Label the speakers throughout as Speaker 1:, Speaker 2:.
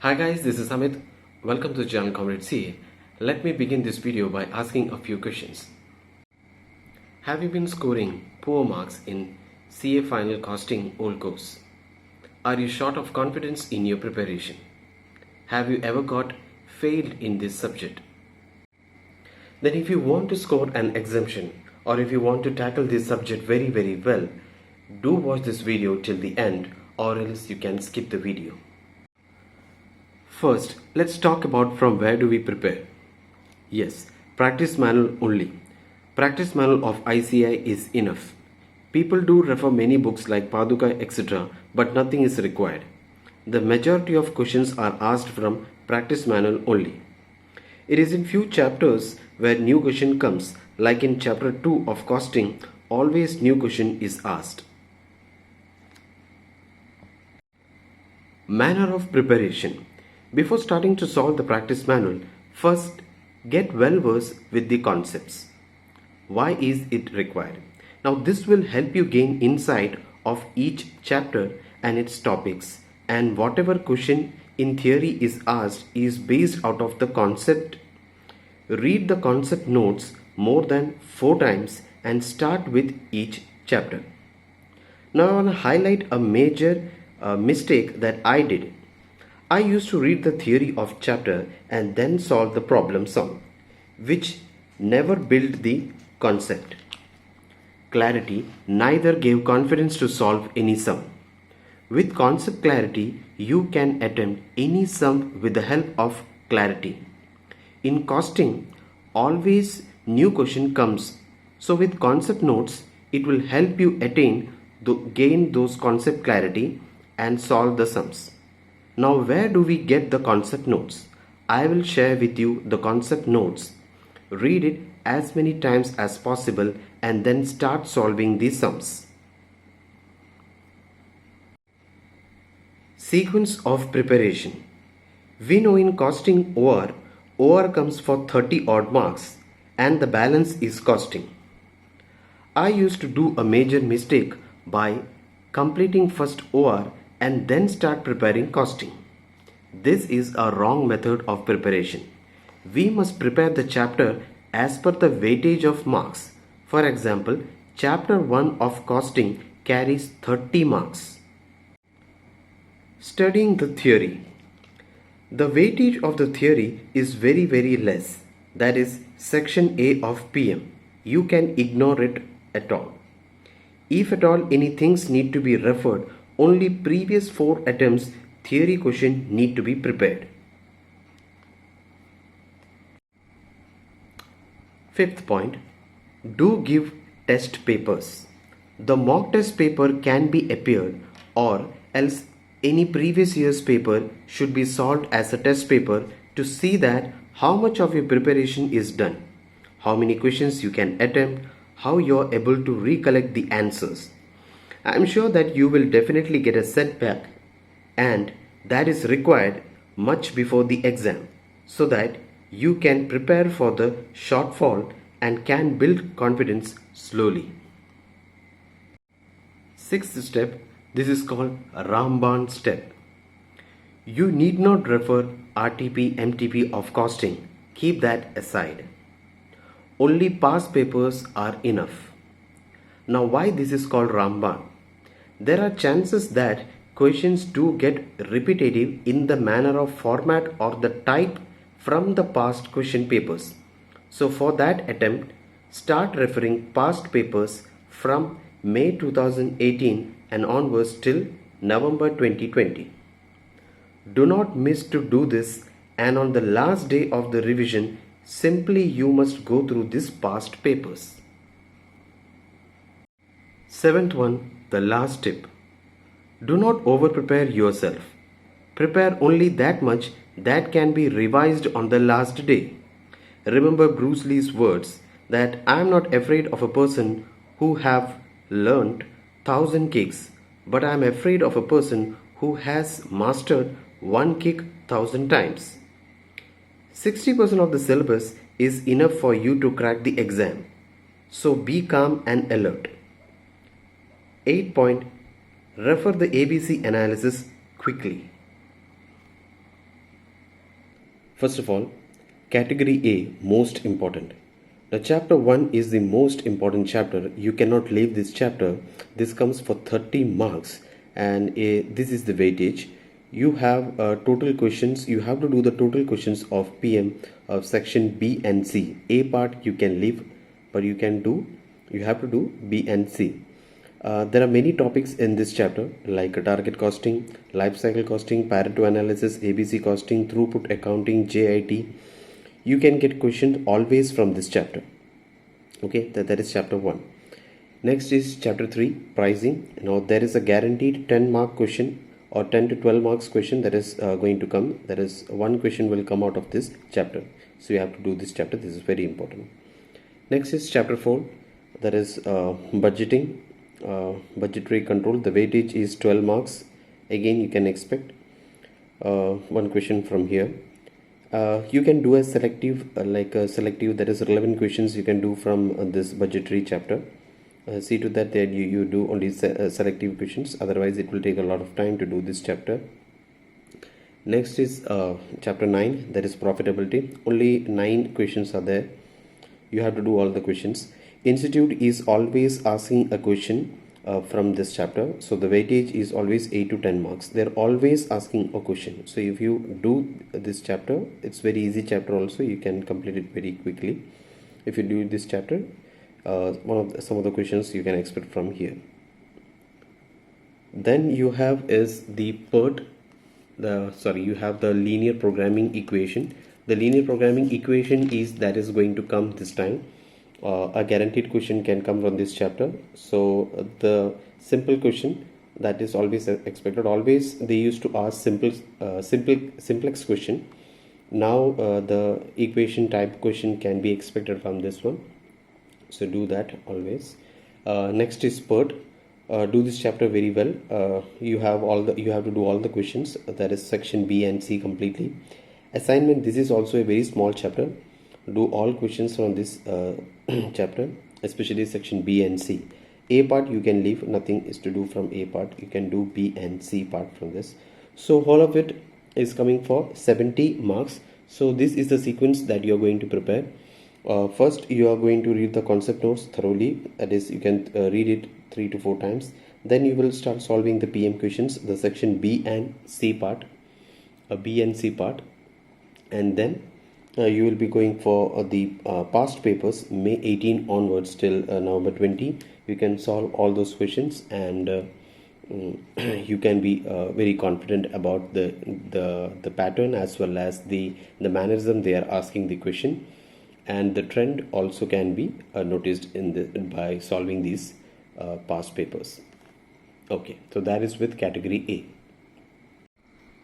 Speaker 1: Hi guys, this is Amit. Welcome to the channel Comrade CA. Let me begin this video by asking a few questions. Have you been scoring poor marks in CA final costing old course? Are you short of confidence in your preparation? Have you ever got failed in this subject? Then if you want to score an exemption or if you want to tackle this subject very well, do watch this video till the end or else you can skip the video. First, let's talk about from where do we prepare. Yes, practice manual only. Practice manual of ICI is enough. People do refer many books like Paduka etc. but nothing is required. The majority of questions are asked from practice manual only. It is in few chapters where new question comes, like in chapter 2 of costing, always new question is asked. Manner of preparation. Before starting to solve the practice manual, first get well versed with the concepts. Why is it required? Now this will help you gain insight of each chapter and its topics, and whatever question in theory is asked is based out of the concept. Read the concept notes more than 4 times and start with each chapter. Now I want to highlight a major mistake that I did. I used to read the theory of chapter and then solve the problem sum, which never built the concept. Clarity neither gave confidence to solve any sum. With concept clarity, you can attempt any sum with the help of clarity. In costing, always new question comes. So with concept notes, it will help you gain those concept clarity and solve the sums. Now where do we get the concept notes? I will share with you the concept notes. Read it as many times as possible and then start solving the sums. Sequence of preparation. We know in costing OR comes for 30 odd marks and the balance is costing. I used to do a major mistake by completing first OR and then start preparing costing. This is a wrong method of preparation. We must prepare the chapter as per the weightage of marks. For example, chapter 1 of costing carries 30 marks. Studying the theory. The weightage of the theory is very less. That is section A of PM. You can ignore it at all. If at all any things need to be referred, only previous 4 attempts theory question need to be prepared. Fifth point, do give test papers. The mock test paper can be appeared or else any previous year's paper should be solved as a test paper to see that how much of your preparation is done, how many questions you can attempt, how you are able to recollect the answers. I am sure that you will definitely get a setback and that is required much before the exam so that you can prepare for the shortfall and can build confidence slowly. Sixth step, this is called Ramban step. You need not refer RTP, MTP of costing. Keep that aside. Only past papers are enough. Now why this is called Ramban? There are chances that questions do get repetitive in the manner of format or the type from the past question papers. So for that attempt, start referring past papers from May 2018 and onwards till November 2020. Do not miss to do this, and on the last day of the revision, simply you must go through these past papers. Seventh one, the last tip. Do not over-prepare yourself. Prepare only that much that can be revised on the last day. Remember Bruce Lee's words that I am not afraid of a person who have learnt 1,000 kicks, but I am afraid of a person who has mastered one kick 1,000 times. 60% of the syllabus is enough for you to crack the exam. So be calm and alert. 8 point, refer the ABC analysis quickly. First of all, category A, most important. Now, chapter 1 is the most important chapter. You cannot leave this chapter. This comes for 30 marks, and this is the weightage. You have total questions. You have to do the total questions of PM of section B and C. A part you can leave, but you have to do B and C. There are many topics in this chapter like target costing, life cycle costing, Pareto analysis, ABC costing, throughput accounting, JIT. You can get questions always from this chapter. Okay, that is chapter 1. Next is chapter 3, pricing. Now there is a guaranteed 10 mark question or 10 to 12 marks question that is going to come. That is one question will come out of this chapter. So you have to do this chapter. This is very important. Next is chapter 4. That is budgeting, budgetary control. The weightage is 12 marks. Again, you can expect one question from here. You can do a selective, that is relevant questions you can do from this budgetary chapter. See to that you do only selective questions, otherwise it will take a lot of time to do this chapter. Next is chapter 9, that is profitability. Only 9 questions are there. You have to do all the questions. Institute is always asking a question from this chapter, so the weightage is always 8 to 10 marks. They're always asking a question, so if you do this chapter, it's very easy chapter also, you can complete it very quickly. If you do this chapter, some of the questions you can expect from here. Then you have is the PERT, you have the linear programming equation. The linear programming equation is going to come this time. A guaranteed question can come from this chapter. So the simple question that is always expected. Always they used to ask simplex question. Now the equation type question can be expected from this one. So do that always. Next is PERT. Do this chapter very well. You have to do all the questions. That is section B and C completely. Assignment. This is also a very small chapter. Do all questions from this chapter, especially section B and C. A part you can leave, nothing is to do from A part. You can do B and C part from this. So all of it is coming for 70 marks. So this is the sequence that you are going to prepare. First you are going to read the concept notes thoroughly, that is you can read it 3 to 4 times. Then you will start solving the PM questions, the section B and C part, and then you will be going for the past papers May 18 onwards till November 20. You can solve all those questions, and you can be very confident about the pattern as well as the mannerism they are asking the question, and the trend also can be noticed by solving these past papers. Okay, so that is with category A.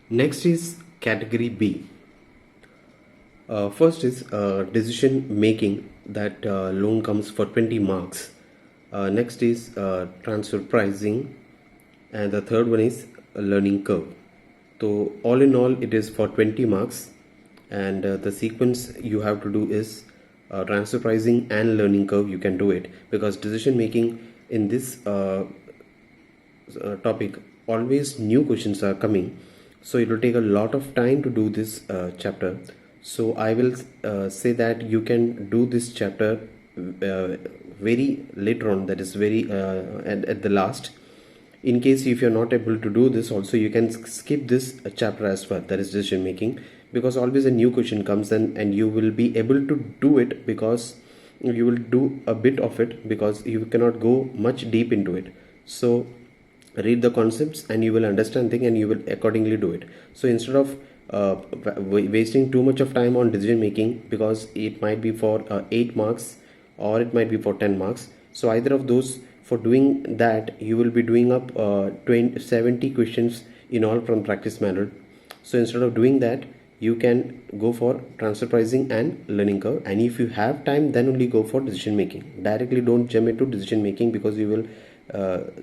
Speaker 1: Next is category B. First is decision making, that loan comes for 20 marks. Next is transfer pricing, and the third one is a learning curve. So all in all it is for 20 marks, and the sequence you have to do is transfer pricing and learning curve. You can do it because decision making in this topic always new questions are coming, so it will take a lot of time to do this chapter. So I will say that you can do this chapter very later on, that is very at the last. In case if you're not able to do this also, you can skip this chapter as well, that is decision making, because always a new question comes and you will be able to do it, because you will do a bit of it because you cannot go much deep into it. So read the concepts and you will understand things and you will accordingly do it. So instead of wasting too much of time on decision making, because it might be for 8 marks or it might be for 10 marks, so either of those, for doing that you will be doing up 70 questions in all from practice manual. So instead of doing that, you can go for transfer pricing and learning curve, and if you have time then only go for decision making. Directly don't jump into decision making because you will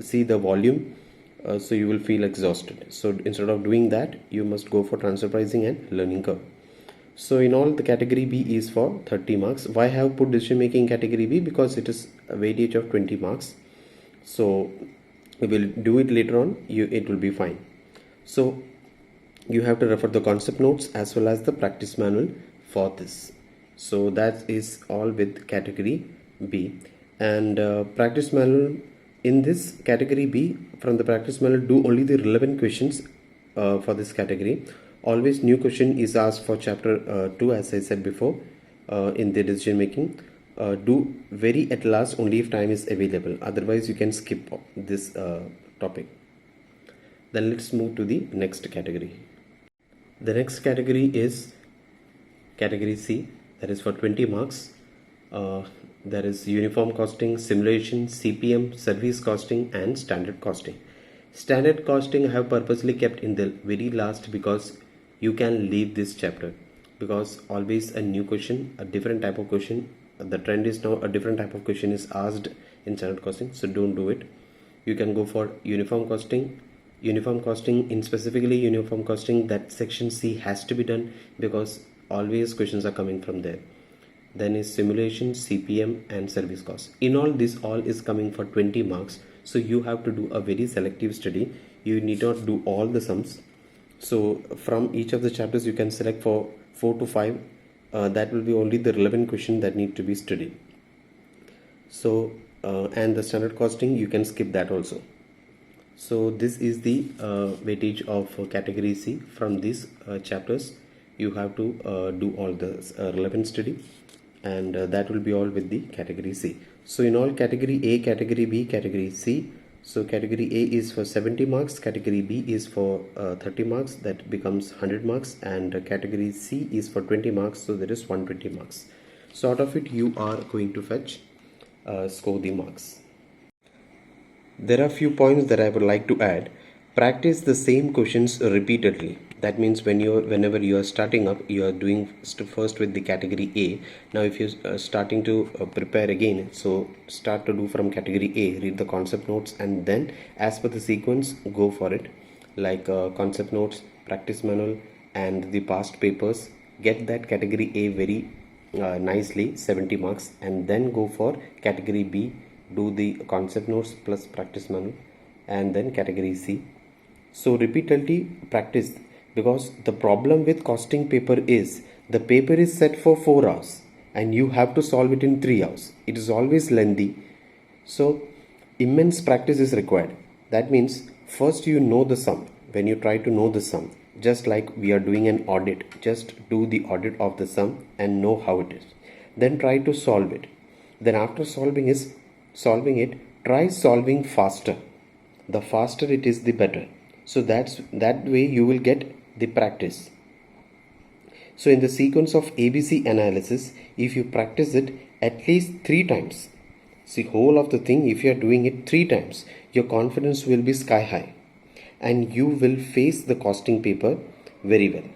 Speaker 1: see the volume, so you will feel exhausted. So instead of doing that, you must go for transfer pricing and learning curve. So in all, the category B is for 30 marks. Why I have put decision making category B? Because it is a weightage of 20 marks. So we will do it later on, it will be fine. So you have to refer the concept notes as well as the practice manual for this. So that is all with category B. And practice manual in this category B, from the practice manual, do only the relevant questions for this category. Always new question is asked for chapter 2, as I said before, in the decision making. Do very at last only if time is available, otherwise you can skip this topic. Then let's move to the next category. The next category is category C, that is for 20 marks. There is uniform costing, simulation, CPM, service costing and standard costing. Standard costing I have purposely kept in the very last because you can leave this chapter, because always a new question, a different type of question. The trend is now a different type of question is asked in standard costing, so don't do it. You can go for uniform costing. Uniform costing, in specifically uniform costing, that section C has to be done because always questions are coming from there. Then is simulation, CPM and service cost. In all, this all is coming for 20 marks, so you have to do a very selective study. You need not do all the sums. So from each of the chapters you can select for 4 to 5. That will be only the relevant question that need to be studied. So and the standard costing, you can skip that also. So this is the weightage of category C. From these chapters you have to do all the relevant study, and that will be all with the category C. So in all, category A, category B, category C. So category A is for 70 marks, category B is for 30 marks, that becomes 100 marks, and category C is for 20 marks, so that is 120 marks. So out of it you are going to fetch score the marks. There are few points that I would like to add. Practice the same questions repeatedly. That means whenever you are starting up, you are doing first with the category A. Now if you are starting to prepare again, so start to do from category A, read the concept notes, and then as per the sequence go for it, like concept notes, practice manual and the past papers. Get that category A very nicely, 70 marks, and then go for category B, do the concept notes plus practice manual, and then category C. So repeatedly practice, because the problem with costing paper is the paper is set for 4 hours and you have to solve it in 3 hours. It is always lengthy, so immense practice is required. That means first you know the sum. When you try to know the sum, just like we are doing an audit, just do the audit of the sum and know how it is, then try to solve it. Then after solving it, try solving faster. The faster it is, the better. So that way you will get the practice. So in the sequence of ABC analysis, if you practice it at least 3 times, see, whole of the thing, if you are doing it 3 times, your confidence will be sky high and you will face the costing paper very well.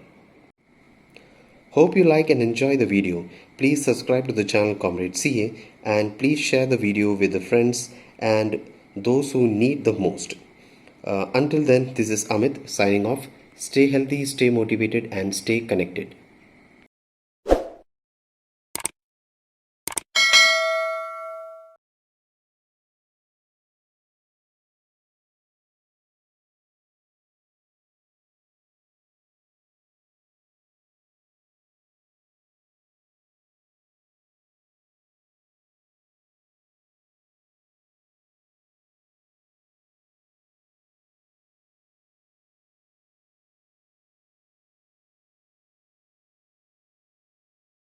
Speaker 1: Hope you like and enjoy the video. Please subscribe to the channel Comrade CA, and please share the video with the friends and those who need the most. Until then, this is Amit signing off. Stay healthy, stay motivated and stay connected.